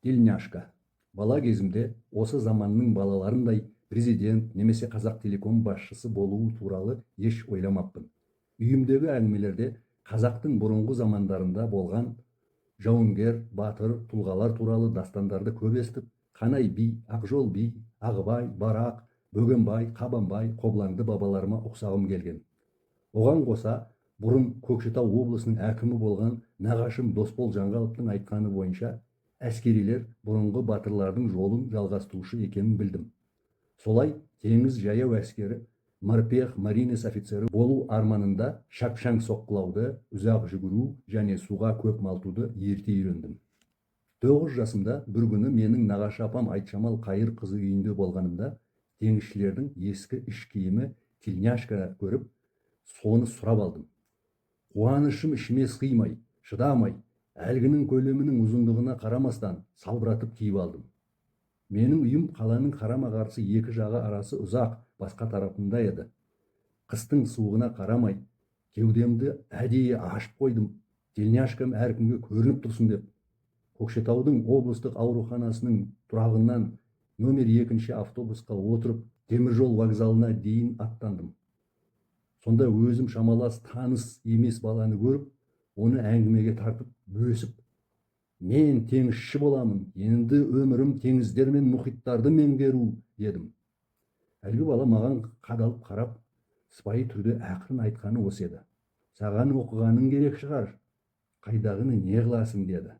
Тельняшка. Бала кезімде осы заманның балаларындай президент немесе Қазақтелеком басшысы болуы туралы еш ойламаппын. Үйімдегі әңгімелерде қазақтың бұрынғы замандарында болған жауынгер, батыр, тұлғалар туралы дастандарды көп естіп, Қанай би, Ақжол би, Ағыбай, Барақ, Бөгенбай, Қабанбай, Қобланды бабаларыма ұқсағым келген. Оған қоса, бұрын Көкшетау облысының әкімі болған нағашым Досбол Жанғаловтың айтқаны бойынша, әскерилер бұрынғы батырлардың жолын жалғастырушы екенін білдім. Солай теңіз жаяу әскері, морпех, маринес офицері болу арманында шапшаң соққылауды, ұзақ жүгіру және суға көп малтуды ерте үйрендім. 9 жасымда бір күні менің нағашы апам Айтжамал Қайыр қызы үйінде болғанымда, теңізшілердің ескі іш киімі тельняшка көріп, соны сұрап алдым. Қуанышым ішіме сыймай, шыдамай, әлгінің көлемінің ұзындығына қарамастан салбыратып киіп алдым. Менің үйім қаланың қарама-қарсы екі жағы арасы ұзақ, басқа тарапында еді. Қыстың суығына қарамай, кеудемді әдейі ашып қойдым, тельняшкам әркімге көрініп тұрсын деп. Көкшетаудың облыстық ауруханасының тұрағынан номер 2-ші автобусқа отырып, теміржол вокзалына дейін аттандым. Сонда өзім шамалас таныс емес баланы көріп, оны әңгімеге тартып, бөсіп, мен теңізші боламын, енді өмірім теңіздер мен мұхиттарды меңгеру, дедім. Әлгі бала маған қадалып қарап, сыпайы түрде ақырын айтқаны осы еді. Саған оқығаның керек шығар, қайдағыны не қыласың, деді.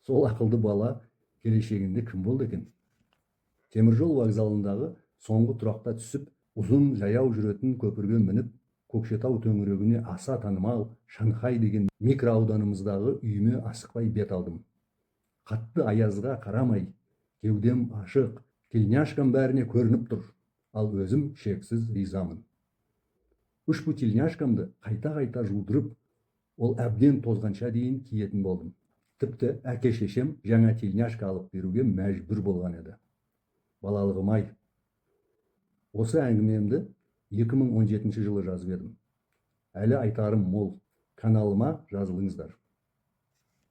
Сол ақылды бала келешегінде кім болды екен? Теміржол вокзалындағы соңғы тұрақта түсіп, ұзын жаяу жүретін көпірге мініп, Көкшетау төңірегіне аса танымал Шанхай деген микроауданымыздағы үйіме асықпай бет алдым. Қатты аязға қарамай, кеудем ашық, тельняшкам бәріне көрініп тұр, ал өзім шексіз ризамын. Үшпу тельняшкамды қайта-қайта жудырып, ол әбден тозғанша дейін киетін болдым. Тіпті әке-шешем жаңа тельняшка алып беруге мәжбүр болған еді. Балалығым-ай. Осы әңгімемді 2017 жылы жазып едім. Әлі айтарым мол. Каналыма жазылыңыздар.